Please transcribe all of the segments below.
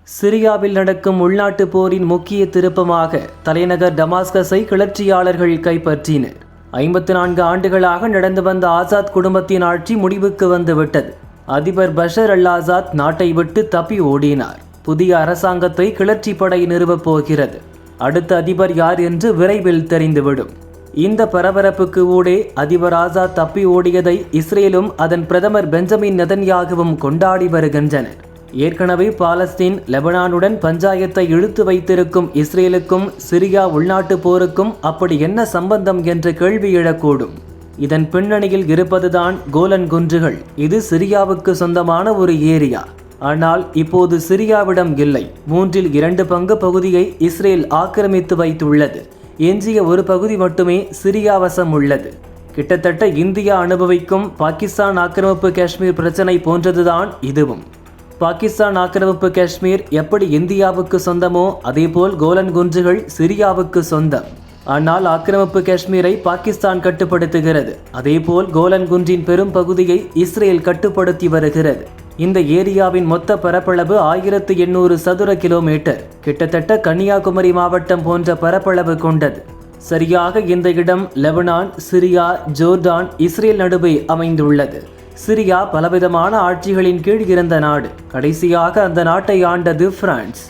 சிரியாவில் நடக்கும் உள்நாட்டு போரின் முக்கிய திருப்பமாக தலைநகர் டமாஸ்கஸை கிளர்ச்சியாளர்கள் கைப்பற்றினர். 54 ஆண்டுகளாக நடந்து வந்த ஆசாத் குடும்பத்தின் ஆட்சி முடிவுக்கு வந்துவிட்டது. அதிபர் பஷர் அல் ஆசாத் நாட்டை விட்டு தப்பி ஓடினார். புதிய அரசாங்கத்தை கிளர்ச்சி படை நிறுவப் போகிறது. அடுத்த அதிபர் யார் என்று விரைவில் தெரிந்துவிடும். இந்த பரபரப்புக்கு ஊடே அதிபர் ஆசாத் தப்பி ஓடியதை இஸ்ரேலும் அதன் பிரதமர் பெஞ்சமின் நெதன்யாகுவும் கொண்டாடி வருகின்றனர். ஏற்கனவே பாலஸ்தீன் லெபனானுடன் பஞ்சாயத்தை இழுத்து வைத்திருக்கும் இஸ்ரேலுக்கும் சிரியா உள்நாட்டு போருக்கும் அப்படி என்ன சம்பந்தம் என்ற கேள்வி எழக்கூடும். இதன் பின்னணியில் இருப்பதுதான் கோலன் குன்றுகள். இது சிரியாவுக்கு சொந்தமான ஒரு ஏரியா. ஆனால் இப்போது சிரியாவிடம் இல்லை. 2/3 பங்கு பகுதியை இஸ்ரேல் ஆக்கிரமித்து வைத்துள்ளது. எஞ்சிய ஒரு பகுதி மட்டுமே சிரியா வசம் உள்ளது. கிட்டத்தட்ட இந்தியா அனுபவிக்கும் பாகிஸ்தான் ஆக்கிரமிப்பு காஷ்மீர் பிரச்சனை போன்றதுதான் இதுவும். பாகிஸ்தான் ஆக்கிரமிப்பு காஷ்மீர் எப்படி இந்தியாவுக்கு சொந்தமோ அதேபோல் கோலன் குன்றுகள் சிரியாவுக்கு சொந்தம். ஆனால் ஆக்கிரமிப்பு காஷ்மீரை பாகிஸ்தான் கட்டுப்படுத்துகிறது. அதேபோல் கோலன் குன்றின் பெரும் பகுதியை இஸ்ரேல் கட்டுப்படுத்தி வருகிறது. இந்த ஏரியாவின் மொத்த பரப்பளவு 1800 சதுர கிலோமீட்டர், கிட்டத்தட்ட கன்னியாகுமரி மாவட்டம் போன்ற பரப்பளவு கொண்டது. சரியாக இந்த இடம் லெபனான், சிரியா, ஜோர்டான், இஸ்ரேல் நடுவே அமைந்துள்ளது. சிரியா பலவிதமான ஆட்சிகளின் கீழ் இருந்த நாடு. கடைசியாக அந்த நாட்டை ஆண்டது பிரான்ஸ்.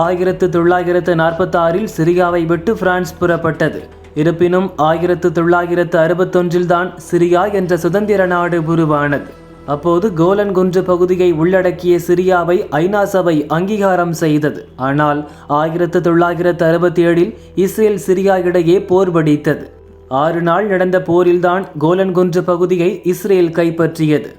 1946 சிரியாவை விட்டு பிரான்ஸ் புறப்பட்டது. இருப்பினும் 1961 தான் சிரியா என்ற சுதந்திர நாடு உருவானது. அப்போது கோலன் குன்று பகுதியை உள்ளடக்கிய சிரியாவை ஐநா சபை அங்கீகாரம் செய்தது. ஆனால் 1967 இஸ்ரேல் சிரியா இடையே போர் வெடித்தது. 6 நாள் நடந்த போரில்தான் கோலன் குன்று பகுதியை இஸ்ரேல் கைப்பற்றியது.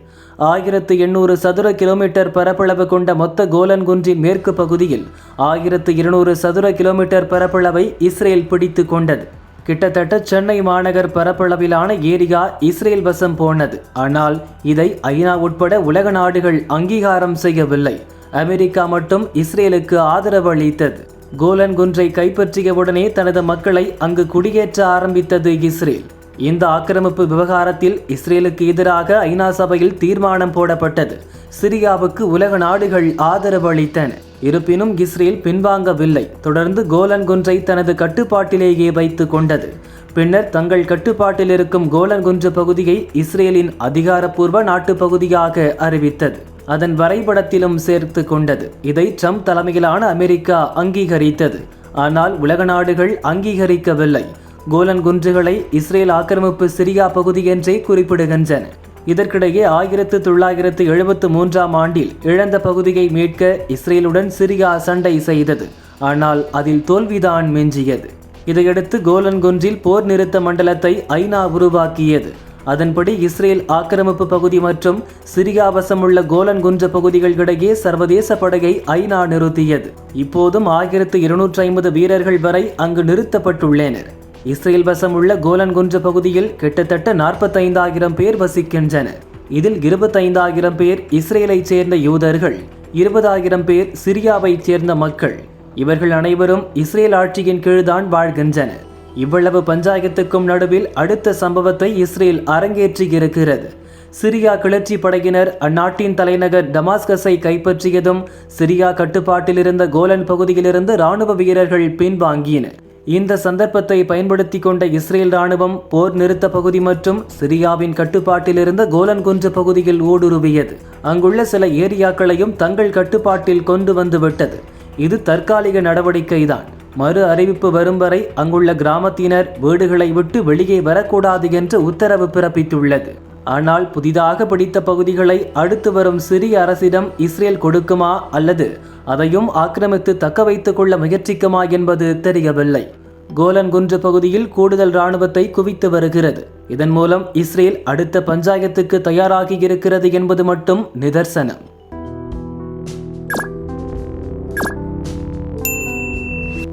1800 சதுர கிலோமீட்டர் பரப்பளவு கொண்ட மொத்த கோலன் குன்றின் மேற்கு பகுதியில் 1200 சதுர கிலோமீட்டர் பரப்பளவை இஸ்ரேல் பிடித்து கொண்டது. கிட்டத்தட்ட சென்னை மாநகர் பரப்பளவிலான ஏரியா இஸ்ரேல் வசம் போனது. ஆனால் இதை ஐநா உட்பட உலக நாடுகள் அங்கீகாரம் செய்யவில்லை. அமெரிக்கா மட்டும் இஸ்ரேலுக்கு ஆதரவு அளித்தது. கோலன் குன்றை கைப்பற்றியவுடனே தனது மக்களை அங்கு குடியேற்ற ஆரம்பித்தது இஸ்ரேல். இந்த ஆக்கிரமிப்பு விவகாரத்தில் இஸ்ரேலுக்கு எதிராக ஐநா சபையில் தீர்மானம் போடப்பட்டது. சிரியாவுக்கு உலக நாடுகள் ஆதரவு அளித்தன. இருப்பினும் இஸ்ரேல் பின்வாங்கவில்லை. தொடர்ந்து கோலன் குன்றை தனது கட்டுப்பாட்டிலேயே வைத்து கொண்டது. பின்னர் தங்கள் கட்டுப்பாட்டில் இருக்கும் கோலன் குன்று பகுதியை இஸ்ரேலின் அதிகாரப்பூர்வ நாட்டு பகுதியாக அறிவித்தது. அதன் வரைபடத்திலும் சேர்த்து கொண்டது. இதை ட்ரம்ப் தலைமையிலான அமெரிக்கா அங்கீகரித்தது. ஆனால் உலக நாடுகள் அங்கீகரிக்கவில்லை. கோலன் குன்றுகளை இஸ்ரேல் ஆக்கிரமிப்பு சிரியா பகுதி என்றே குறிப்பிடுகின்றன. இதற்கிடையே 1973 ஆண்டில் இழந்த பகுதியை மீட்க இஸ்ரேலுடன் சிரியா சண்டை செய்தது. ஆனால் அதில் தோல்விதான் மிஞ்சியது. இதையடுத்து கோலன் குன்றில் போர் நிறுத்த மண்டலத்தை ஐநா உருவாக்கியது. அதன்படி இஸ்ரேல் ஆக்கிரமிப்பு பகுதி மற்றும் சிரியா வசமுள்ள கோலன் குன்று பகுதிகளிடையே சர்வதேச படையை ஐநா நிறுத்தியது. இப்போதும் 1250 வீரர்கள் வரை அங்கு நிறுத்தப்பட்டுள்ளனர். இஸ்ரேல் வசம் உள்ள கோலன் குன்று பகுதியில் கிட்டத்தட்ட 45,000 பேர் வசிக்கின்றனர். இதில் 25,000 பேர் இஸ்ரேலைச் சேர்ந்த யூதர்கள், 20,000 பேர் சிரியாவைச் சேர்ந்த மக்கள். இவர்கள் அனைவரும் இஸ்ரேல் ஆட்சியின் கீழ்தான் வாழ்கின்றனர். இவ்வளவு பஞ்சாயத்துக்கும் நடுவில் அடுத்த சம்பவத்தை இஸ்ரேல் அரங்கேற்றியிருக்கிறது. சிரியா கிளர்ச்சி படையினர் அந்நாட்டின் தலைநகர் டமாஸ்கஸை கைப்பற்றியதும் சிரியா கட்டுப்பாட்டில் இருந்த கோலன் பகுதியிலிருந்து இராணுவ வீரர்கள் பின்வாங்கினர். இந்த சந்தர்ப்பத்தை பயன்படுத்தி கொண்ட இஸ்ரேல் இராணுவம் போர் நிறுத்த பகுதி மற்றும் சிரியாவின் கட்டுப்பாட்டில் இருந்த கோலன் குன்று பகுதியில் ஊடுருவியது. அங்குள்ள சில ஏரியாக்களையும் தங்கள் கட்டுப்பாட்டில் கொண்டு வந்துவிட்டது. இது தற்காலிக நடவடிக்கைதான். மறு அறிவிப்பு வரும் வரை அங்குள்ள கிராமத்தினர் வீடுகளை விட்டு வெளியே வரக்கூடாது என்று உத்தரவு பிறப்பித்துள்ளது. ஆனால் புதிதாக பிடித்த பகுதிகளை அடுத்து வரும் சிரிய அரசிடம் இஸ்ரேல் கொடுக்குமா அல்லது அதையும் ஆக்கிரமித்து தக்க வைத்துக் கொள்ள முயற்சிக்குமா என்பது தெரியவில்லை. கோலன் குன்று பகுதியில் கூடுதல் இராணுவத்தை குவித்து வருகிறது. இதன் மூலம் இஸ்ரேல் அடுத்த பஞ்சாயத்துக்கு தயாராகி இருக்கிறது என்பது மட்டும் நிதர்சனம்.